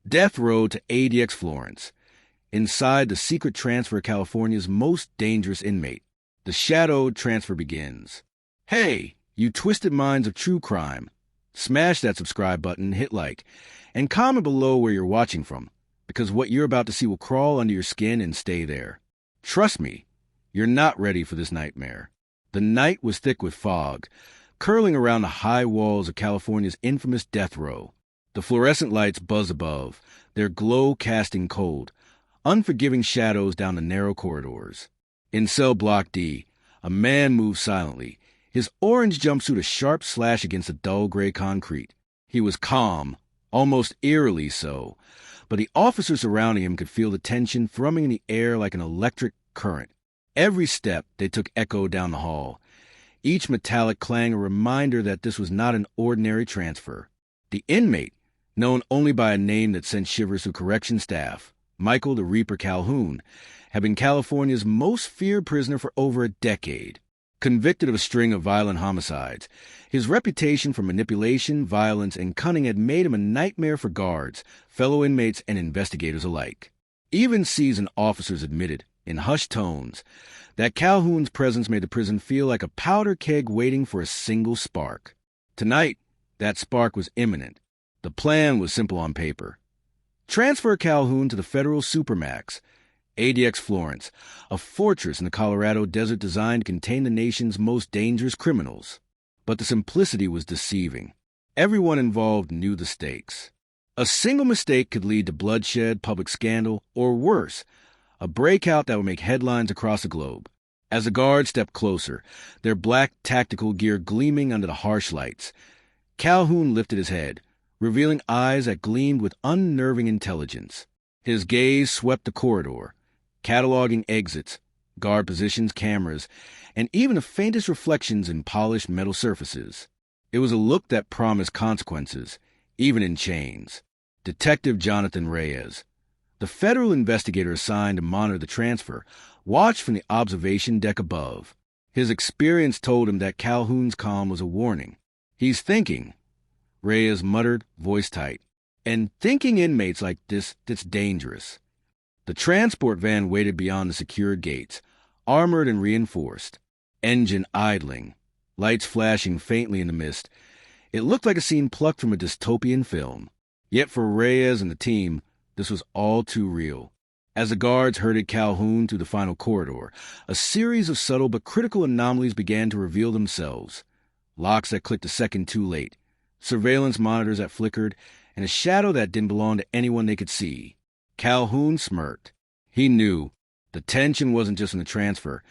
Death Row to ADX Florence. Inside the secret transfer of California's most dangerous inmate, the shadowed transfer begins. Hey, you twisted minds of true crime. Smash that subscribe button, hit like, and comment below where you're watching from, because what you're about to see will crawl under your skin and stay there. Trust me, you're not ready for this nightmare. The night was thick with fog, curling around the high walls of California's infamous death row. The fluorescent lights buzz above, their glow casting cold, unforgiving shadows down the narrow corridors. In cell block D, a man moves silently, his orange jumpsuit a sharp slash against the dull gray concrete. He was calm, almost eerily so, but the officers surrounding him could feel the tension thrumming in the air like an electric current. Every step they took echoed down the hall, each metallic clang a reminder that this was not an ordinary transfer. The inmate, known only by a name that sent shivers through correction staff, Michael the Reaper Calhoun, had been California's most feared prisoner for over a decade. Convicted of a string of violent homicides, his reputation for manipulation, violence, and cunning had made him a nightmare for guards, fellow inmates, and investigators alike. Even seasoned officers admitted, in hushed tones, that Calhoun's presence made the prison feel like a powder keg waiting for a single spark. Tonight, that spark was imminent. The plan was simple on paper. Transfer Calhoun to the federal supermax, ADX Florence, a fortress in the Colorado desert designed to contain the nation's most dangerous criminals. But the simplicity was deceiving. Everyone involved knew the stakes. A single mistake could lead to bloodshed, public scandal, or worse, a breakout that would make headlines across the globe. As the guards stepped closer, their black tactical gear gleaming under the harsh lights, Calhoun lifted his head, revealing eyes that gleamed with unnerving intelligence. His gaze swept the corridor, cataloging exits, guard positions, cameras, and even the faintest reflections in polished metal surfaces. It was a look that promised consequences, even in chains. Detective Jonathan Reyes, the federal investigator assigned to monitor the transfer, watched from the observation deck above. His experience told him that Calhoun's calm was a warning. "He's thinking," Reyes muttered, voice tight. "And thinking inmates like this, that's dangerous." The transport van waited beyond the secured gates, armored and reinforced. Engine idling, lights flashing faintly in the mist. It looked like a scene plucked from a dystopian film. Yet for Reyes and the team, this was all too real. As the guards herded Calhoun through the final corridor, a series of subtle but critical anomalies began to reveal themselves. Locks that clicked a second too late, surveillance monitors that flickered, and a shadow that didn't belong to anyone they could see. Calhoun smirked. He knew the tension wasn't just in the transfer.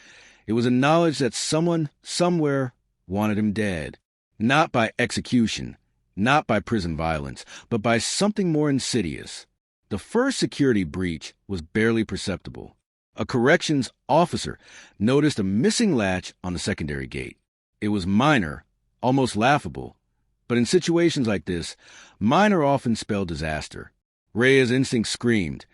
It was a knowledge that someone, somewhere, wanted him dead. Not by execution, not by prison violence, but by something more insidious. The first security breach was barely perceptible. A corrections officer noticed a missing latch on the secondary gate. It was minor, almost laughable. But in situations like this, minor often spelled disaster. Reyes' instinct screamed.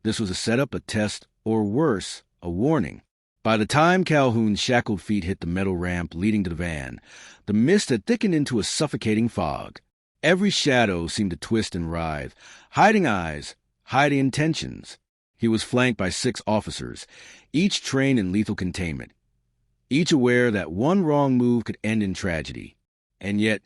This was a setup, a test, or worse, a warning. By the time Calhoun's shackled feet hit the metal ramp leading to the van, the mist had thickened into a suffocating fog. Every shadow seemed to twist and writhe, hiding eyes, hiding intentions. He was flanked by 6 officers, each trained in lethal containment, each aware that one wrong move could end in tragedy. And yet,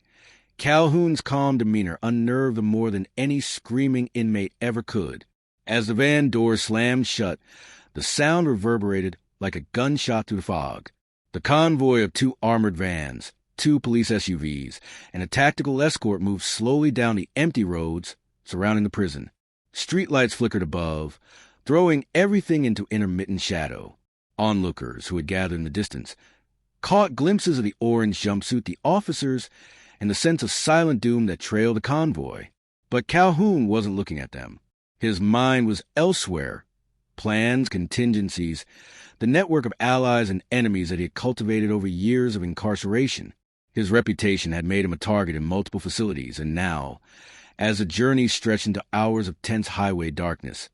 Calhoun's calm demeanor unnerved him more than any screaming inmate ever could. As the van door slammed shut, the sound reverberated like a gunshot through the fog. The convoy of 2 armored vans, 2 police SUVs, and a tactical escort moved slowly down the empty roads surrounding the prison. Streetlights flickered above, throwing everything into intermittent shadow. Onlookers who had gathered in the distance caught glimpses of the orange jumpsuit, the officers, and the sense of silent doom that trailed the convoy. But Calhoun wasn't looking at them. His mind was elsewhere. Plans, contingencies, the network of allies and enemies that he had cultivated over years of incarceration. His reputation had made him a target in multiple facilities, and now, as the journey stretched into hours of tense highway darkness,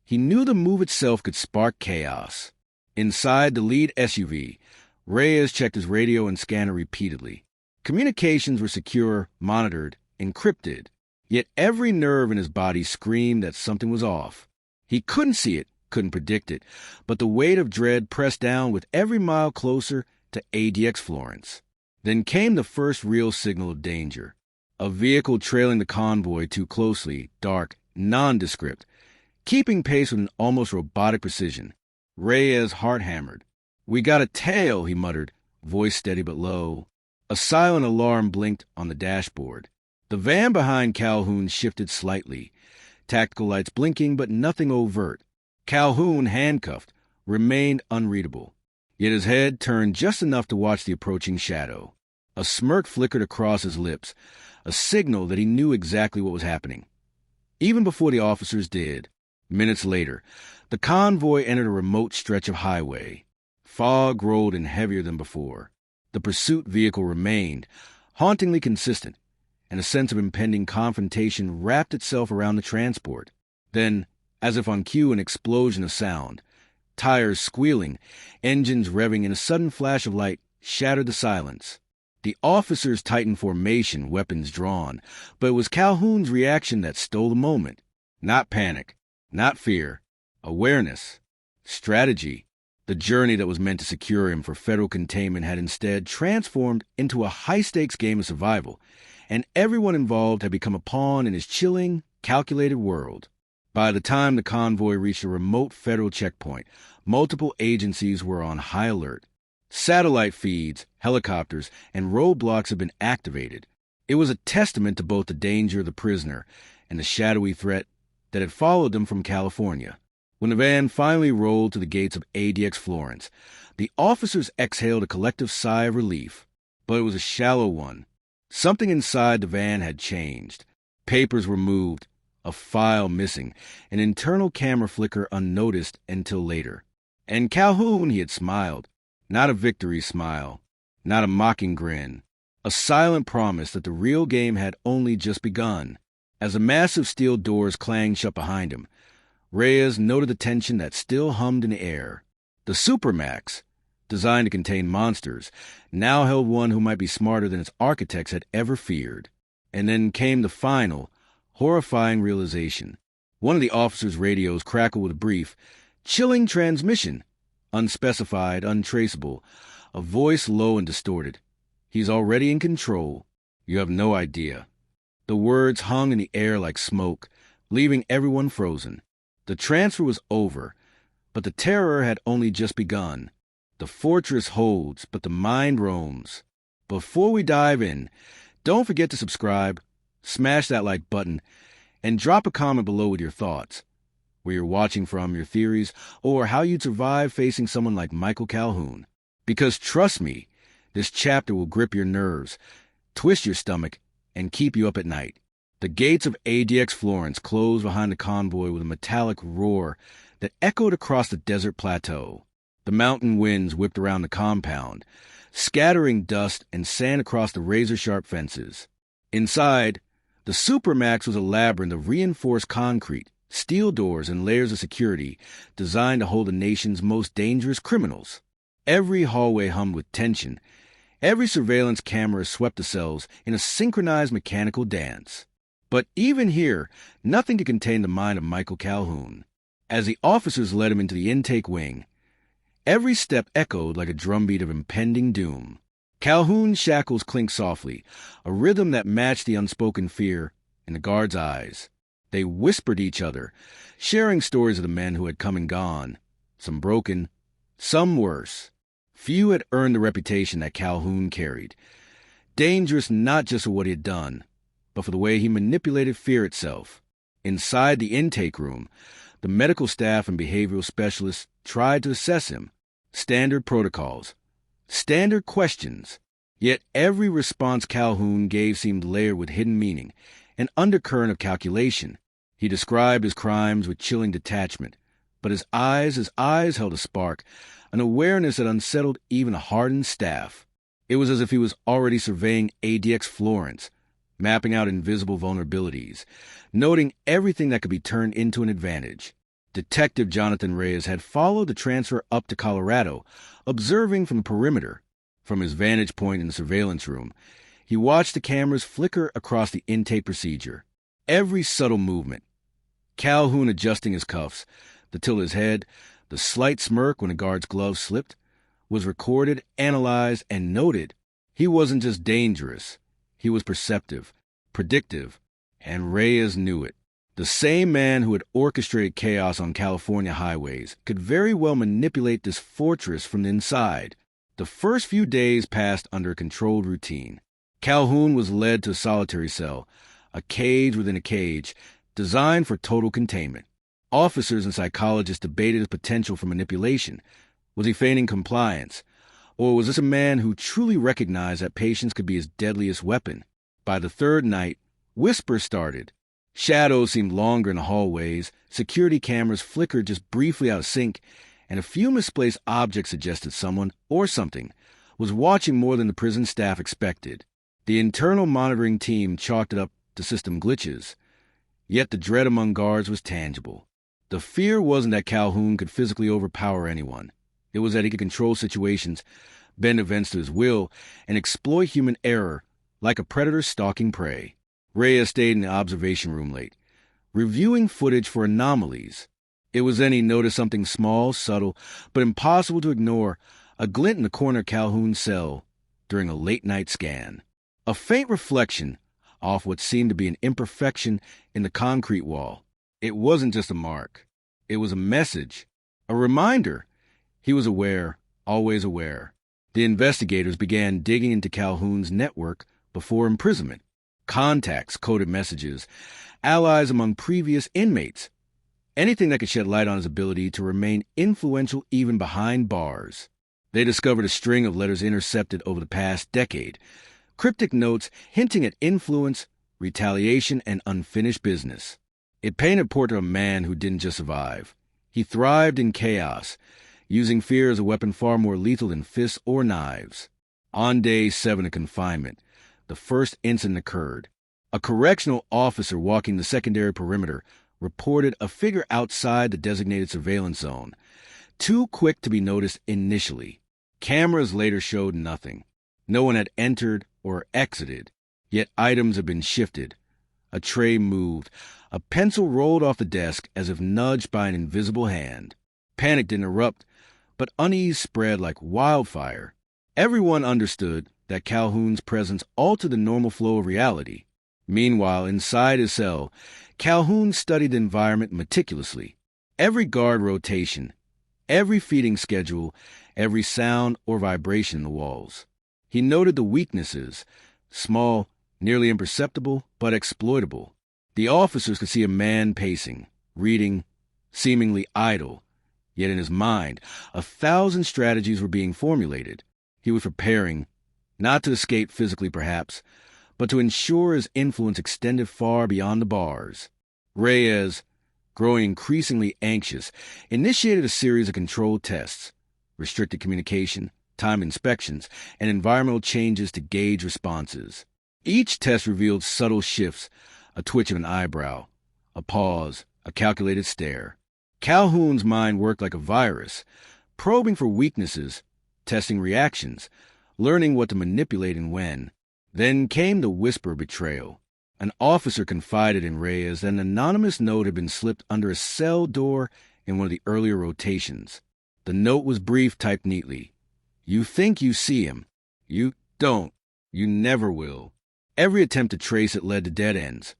he knew the move itself could spark chaos. Inside the lead SUV, Reyes checked his radio and scanner repeatedly. Communications were secure, monitored, encrypted. Yet every nerve in his body screamed that something was off. He couldn't see it, couldn't predict it, but the weight of dread pressed down with every mile closer to ADX Florence. Then came the first real signal of danger. A vehicle trailing the convoy too closely, dark, nondescript, keeping pace with an almost robotic precision. Reyes' heart hammered. "We got a tail," he muttered, voice steady but low. A silent alarm blinked on the dashboard. The van behind Calhoun shifted slightly, tactical lights blinking but nothing overt. Calhoun, handcuffed, remained unreadable. Yet his head turned just enough to watch the approaching shadow. A smirk flickered across his lips, a signal that he knew exactly what was happening. Even before the officers did, minutes later, the convoy entered a remote stretch of highway. Fog rolled in heavier than before. The pursuit vehicle remained, hauntingly consistent, and a sense of impending confrontation wrapped itself around the transport. Then, as if on cue, an explosion of sound. Tires squealing, engines revving in a sudden flash of light shattered the silence. The officers tightened formation, weapons drawn, but it was Calhoun's reaction that stole the moment. Not panic, not fear, awareness, strategy. The journey that was meant to secure him for federal containment had instead transformed into a high-stakes game of survival, and everyone involved had become a pawn in his chilling, calculated world. By the time the convoy reached a remote federal checkpoint, multiple agencies were on high alert. Satellite feeds, helicopters, and roadblocks had been activated. It was a testament to both the danger of the prisoner and the shadowy threat that had followed them from California. When the van finally rolled to the gates of ADX Florence, the officers exhaled a collective sigh of relief. But it was a shallow one. Something inside the van had changed. Papers were moved, a file missing, an internal camera flicker unnoticed until later. And Calhoun, he had smiled. Not a victory smile, not a mocking grin. A silent promise that the real game had only just begun. As the massive steel doors clanged shut behind him, Reyes noted the tension that still hummed in the air. The supermax, designed to contain monsters, now held one who might be smarter than its architects had ever feared. And then came the final, horrifying realization. One of the officers' radios crackled with a brief, chilling transmission, unspecified, untraceable, a voice low and distorted. "He's already in control. You have no idea." The words hung in the air like smoke, leaving everyone frozen. The transfer was over, but the terror had only just begun. The fortress holds, but the mind roams. Before we dive in, don't forget to subscribe, smash that like button, and drop a comment below with your thoughts, where you're watching from, your theories, or how you'd survive facing someone like Michael Calhoun. Because trust me, this chapter will grip your nerves, twist your stomach, and keep you up at night. The gates of ADX Florence closed behind the convoy with a metallic roar that echoed across the desert plateau. The mountain winds whipped around the compound, scattering dust and sand across the razor-sharp fences. Inside, the supermax was a labyrinth of reinforced concrete, steel doors, and layers of security designed to hold the nation's most dangerous criminals. Every hallway hummed with tension. Every surveillance camera swept the cells in a synchronized mechanical dance. But even here, nothing could contain the mind of Michael Calhoun. As the officers led him into the intake wing, every step echoed like a drumbeat of impending doom. Calhoun's shackles clinked softly, a rhythm that matched the unspoken fear in the guards' eyes. They whispered each other, sharing stories of the men who had come and gone, some broken, some worse. Few had earned the reputation that Calhoun carried. Dangerous not just for what he had done, but for the way he manipulated fear itself. Inside the intake room, the medical staff and behavioral specialists tried to assess him. Standard protocols, standard questions. Yet every response Calhoun gave seemed layered with hidden meaning, an undercurrent of calculation. He described his crimes with chilling detachment, but his eyes held a spark, an awareness that unsettled even a hardened staff. It was as if he was already surveying ADX Florence, mapping out invisible vulnerabilities, noting everything that could be turned into an advantage. Detective Jonathan Reyes had followed the transfer up to Colorado, observing from the perimeter. From his vantage point in the surveillance room, he watched the cameras flicker across the intake procedure. Every subtle movement, Calhoun adjusting his cuffs, the tilt of his head, the slight smirk when a guard's glove slipped, was recorded, analyzed, and noted. He wasn't just dangerous. He was perceptive, predictive, and Reyes knew it. The same man who had orchestrated chaos on California highways could very well manipulate this fortress from the inside. The first few days passed under a controlled routine. Calhoun was led to a solitary cell, a cage within a cage, designed for total containment. Officers and psychologists debated his potential for manipulation. Was he feigning compliance? Or was this a man who truly recognized that patience could be his deadliest weapon? By the third night, whispers started. Shadows seemed longer in the hallways, security cameras flickered just briefly out of sync, and a few misplaced objects suggested someone, or something, was watching more than the prison staff expected. The internal monitoring team chalked it up to system glitches, yet the dread among guards was tangible. The fear wasn't that Calhoun could physically overpower anyone. It was that he could control situations, bend events to his will, and exploit human error like a predator stalking prey. Reyes stayed in the observation room late, reviewing footage for anomalies. It was then he noticed something small, subtle, but impossible to ignore, a glint in the corner of Calhoun's cell during a late-night scan. A faint reflection off what seemed to be an imperfection in the concrete wall. It wasn't just a mark. It was a message, a reminder. He was aware, always aware. The investigators began digging into Calhoun's network before imprisonment. Contacts, coded messages, allies among previous inmates. Anything that could shed light on his ability to remain influential even behind bars. They discovered a string of letters intercepted over the past decade. Cryptic notes hinting at influence, retaliation, and unfinished business. It painted a portrait of a man who didn't just survive. He thrived in chaos, using fear as a weapon far more lethal than fists or knives. On day 7 of confinement, the first incident occurred. A correctional officer walking the secondary perimeter reported a figure outside the designated surveillance zone, too quick to be noticed initially. Cameras later showed nothing. No one had entered or exited, yet items had been shifted. A tray moved. A pencil rolled off the desk as if nudged by an invisible hand. Panic didn't erupt, but unease spread like wildfire. Everyone understood that Calhoun's presence altered the normal flow of reality. Meanwhile, inside his cell, Calhoun studied the environment meticulously. Every guard rotation, every feeding schedule, every sound or vibration in the walls. He noted the weaknesses, small, nearly imperceptible, but exploitable. The officers could see a man pacing, reading, seemingly idle. Yet in his mind, 1,000 strategies were being formulated. He was preparing, not to escape physically perhaps, but to ensure his influence extended far beyond the bars. Reyes, growing increasingly anxious, initiated a series of controlled tests, restricted communication, timed inspections, and environmental changes to gauge responses. Each test revealed subtle shifts, a twitch of an eyebrow, a pause, a calculated stare. Calhoun's mind worked like a virus, probing for weaknesses, testing reactions, learning what to manipulate and when. Then came the whisper of betrayal. An officer confided in Reyes that an anonymous note had been slipped under a cell door in one of the earlier rotations. The note was brief, typed neatly. You think you see him. You don't. You never will. Every attempt to trace it led to dead ends.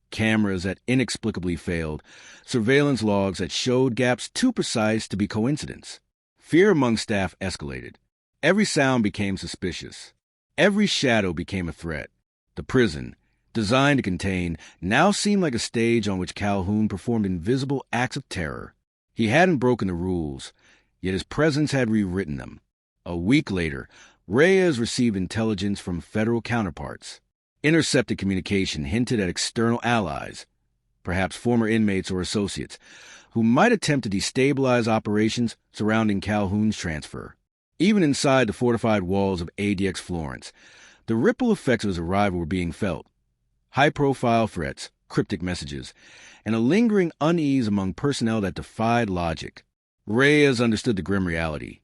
Cameras that inexplicably failed, surveillance logs that showed gaps too precise to be coincidence. Fear among staff escalated. Every sound became suspicious. Every shadow became a threat. The prison, designed to contain, now seemed like a stage on which Calhoun performed invisible acts of terror. He hadn't broken the rules, yet his presence had rewritten them. A week later, Reyes received intelligence from federal counterparts. Intercepted communication hinted at external allies, perhaps former inmates or associates, who might attempt to destabilize operations surrounding Calhoun's transfer. Even inside the fortified walls of ADX Florence, the ripple effects of his arrival were being felt. High-profile threats, cryptic messages, and a lingering unease among personnel that defied logic. Reyes understood the grim reality.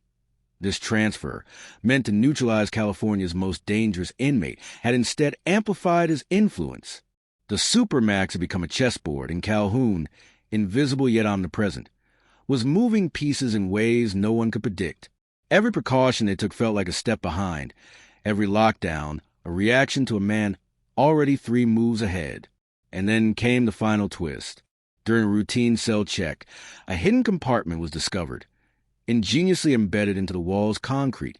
This transfer, meant to neutralize California's most dangerous inmate, had instead amplified his influence. The supermax had become a chessboard, and Calhoun, invisible yet omnipresent, was moving pieces in ways no one could predict. Every precaution they took felt like a step behind, every lockdown a reaction to a man already 3 moves ahead. And then came the final twist. During a routine cell check, a hidden compartment was discovered, ingeniously embedded into the wall's concrete,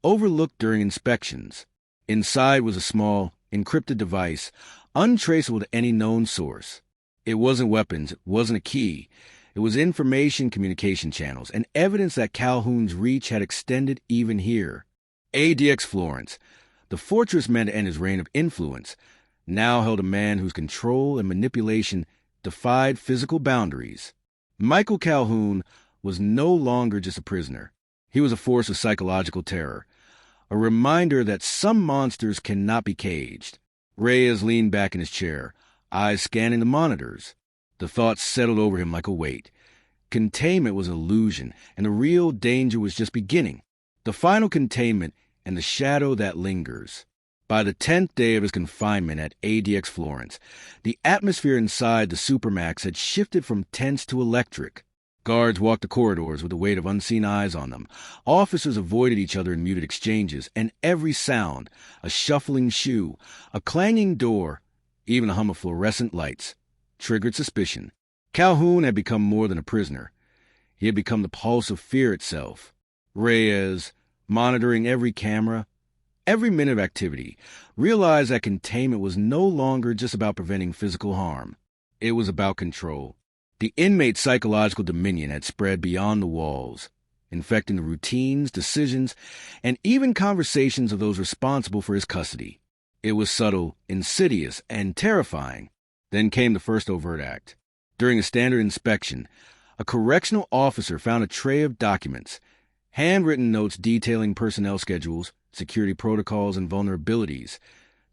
overlooked during inspections. Inside was a small, encrypted device, untraceable to any known source. It wasn't weapons, it wasn't a key. It was information communication channels, and evidence that Calhoun's reach had extended even here. ADX Florence, the fortress meant to end his reign of influence, now held a man whose control and manipulation defied physical boundaries. Michael Calhoun was no longer just a prisoner. He was a force of psychological terror, a reminder that some monsters cannot be caged. Reyes leaned back in his chair, eyes scanning the monitors. The thoughts settled over him like a weight. Containment was an illusion, and the real danger was just beginning. The final containment and the shadow that lingers. By the 10th day of his confinement at ADX Florence, the atmosphere inside the supermax had shifted from tense to electric. Guards walked the corridors with the weight of unseen eyes on them. Officers avoided each other in muted exchanges, and every sound, a shuffling shoe, a clanging door, even the hum of fluorescent lights, triggered suspicion. Calhoun had become more than a prisoner. He had become the pulse of fear itself. Reyes, monitoring every camera, every minute of activity, realized that containment was no longer just about preventing physical harm. It was about control. The inmate's psychological dominion had spread beyond the walls, infecting the routines, decisions, and even conversations of those responsible for his custody. It was subtle, insidious, and terrifying. Then came the first overt act. During a standard inspection, a correctional officer found a tray of documents, handwritten notes detailing personnel schedules, security protocols, and vulnerabilities,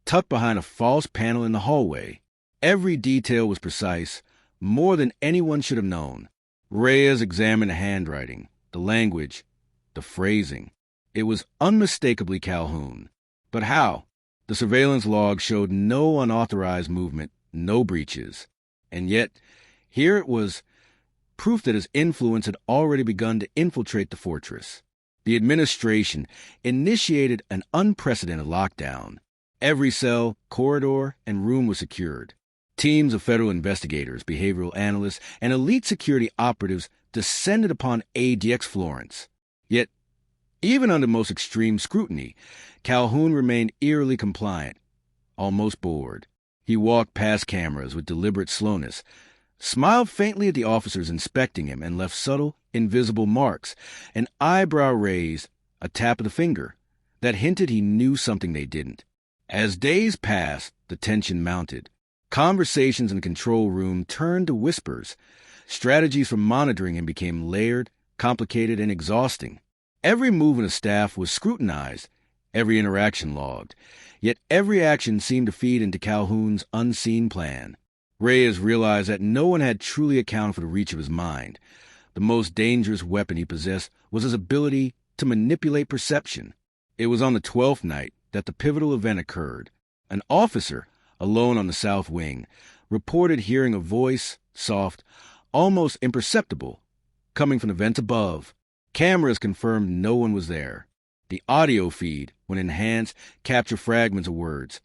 tucked behind a false panel in the hallway. Every detail was precise, more than anyone should have known. Reyes examined the handwriting, the language, the phrasing. It was unmistakably Calhoun. But how? The surveillance log showed no unauthorized movement, no breaches. And yet, here it was, proof that his influence had already begun to infiltrate the fortress. The administration initiated an unprecedented lockdown. Every cell, corridor, and room was secured. Teams of federal investigators, behavioral analysts, and elite security operatives descended upon ADX Florence. Yet, even under most extreme scrutiny, Calhoun remained eerily compliant, almost bored. He walked past cameras with deliberate slowness, smiled faintly at the officers inspecting him, and left subtle, invisible marks, an eyebrow raised, a tap of the finger, that hinted he knew something they didn't. As days passed, the tension mounted. Conversations in the control room turned to whispers. Strategies for monitoring him became layered, complicated, and exhausting. Every movement of staff was scrutinized, every interaction logged, yet every action seemed to feed into Calhoun's unseen plan. Reyes realized that no one had truly accounted for the reach of his mind. The most dangerous weapon he possessed was his ability to manipulate perception. It was on the 12th night that the pivotal event occurred. An officer, alone on the south wing, reported hearing a voice, soft, almost imperceptible, coming from the vents above. Cameras confirmed no one was there. The audio feed, when enhanced, captured fragments of words.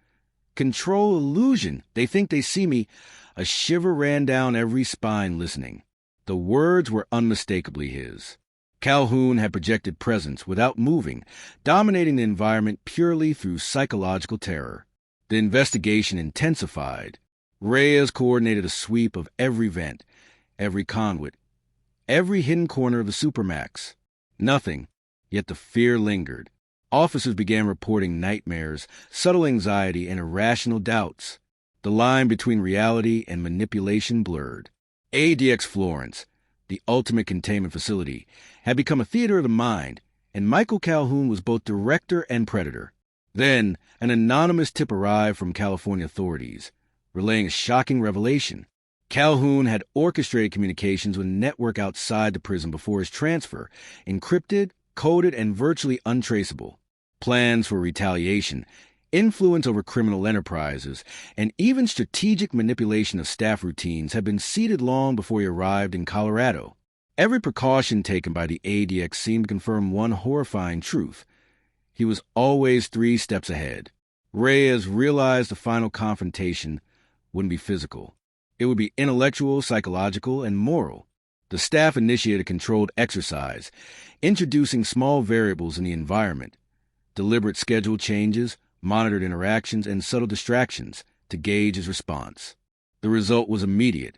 Control illusion. They think they see me. A shiver ran down every spine listening. The words were unmistakably his. Calhoun had projected presence without moving, dominating the environment purely through psychological terror. The investigation intensified. Reyes coordinated a sweep of every vent, every conduit, every hidden corner of the supermax. Nothing, yet the fear lingered. Officers began reporting nightmares, subtle anxiety, and irrational doubts. The line between reality and manipulation blurred. ADX Florence, the ultimate containment facility, had become a theater of the mind, and Michael Calhoun was both director and predator. Then, an anonymous tip arrived from California authorities, relaying a shocking revelation. Calhoun had orchestrated communications with a network outside the prison before his transfer, encrypted, coded, and virtually untraceable. Plans for retaliation, influence over criminal enterprises, and even strategic manipulation of staff routines had been seeded long before he arrived in Colorado. Every precaution taken by the ADX seemed to confirm one horrifying truth. He was always 3 steps ahead. Reyes realized the final confrontation wouldn't be physical. It would be intellectual, psychological, and moral. The staff initiated a controlled exercise, introducing small variables in the environment, deliberate schedule changes, monitored interactions, and subtle distractions to gauge his response. The result was immediate.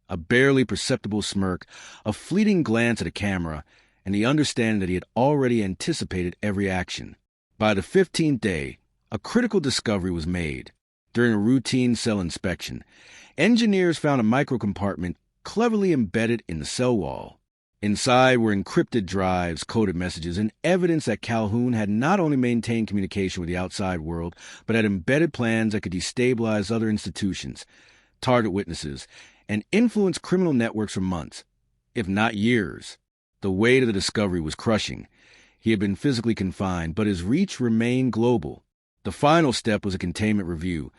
A barely perceptible smirk, a fleeting glance at a camera, and the understanding that he had already anticipated every action. By the 15th day, a critical discovery was made. During a routine cell inspection, engineers found a microcompartment cleverly embedded in the cell wall. Inside were encrypted drives, coded messages, and evidence that Calhoun had not only maintained communication with the outside world, but had embedded plans that could destabilize other institutions, target witnesses, and influence criminal networks for months, if not years. The weight of the discovery was crushing. He had been physically confined, but his reach remained global. The final step was a containment review,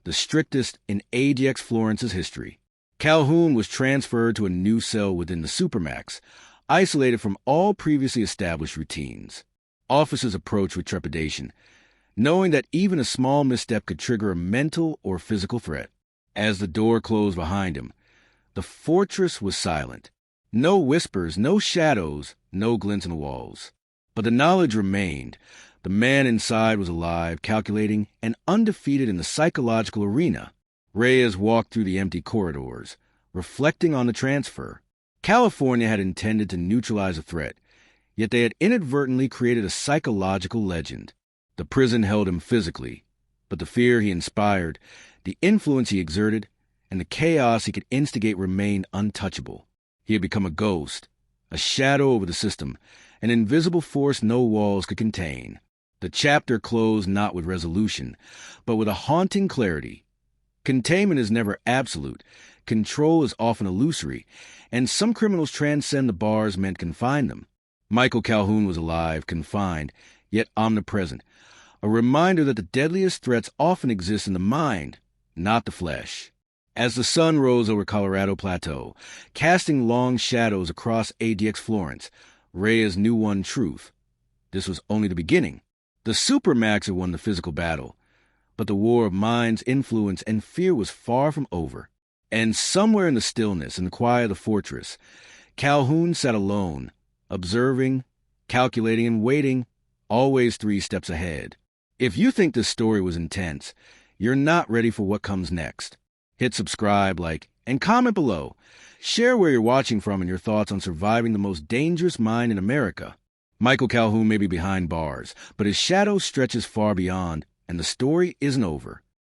the strictest in ADX Florence's history. Calhoun was transferred to a new cell within the supermax, isolated from all previously established routines. Officers approached with trepidation, knowing that even a small misstep could trigger a mental or physical threat. As the door closed behind him, the fortress was silent. No whispers, no shadows, no glints in the walls. But the knowledge remained. The man inside was alive, calculating, and undefeated in the psychological arena. Reyes walked through the empty corridors, reflecting on the transfer. California had intended to neutralize a threat, yet they had inadvertently created a psychological legend. The prison held him physically, but the fear he inspired, the influence he exerted, and the chaos he could instigate remained untouchable. He had become a ghost, a shadow over the system, an invisible force no walls could contain. The chapter closed not with resolution, but with a haunting clarity. Containment is never absolute. Control is often illusory, and some criminals transcend the bars meant to confine them. Michael Calhoun was alive, confined, yet omnipresent, a reminder that the deadliest threats often exist in the mind, not the flesh. As the sun rose over Colorado Plateau, casting long shadows across ADX Florence, Reyes knew one truth. This was only the beginning. The supermax had won the physical battle, but the war of minds, influence, and fear was far from over. And somewhere in the stillness and quiet of the fortress, Calhoun sat alone, observing, calculating, and waiting, always 3 steps ahead. If you think this story was intense, you're not ready for what comes next. Hit subscribe, like, and comment below. Share where you're watching from and your thoughts on surviving the most dangerous mind in America. Michael Calhoun may be behind bars, but his shadow stretches far beyond, and the story isn't over.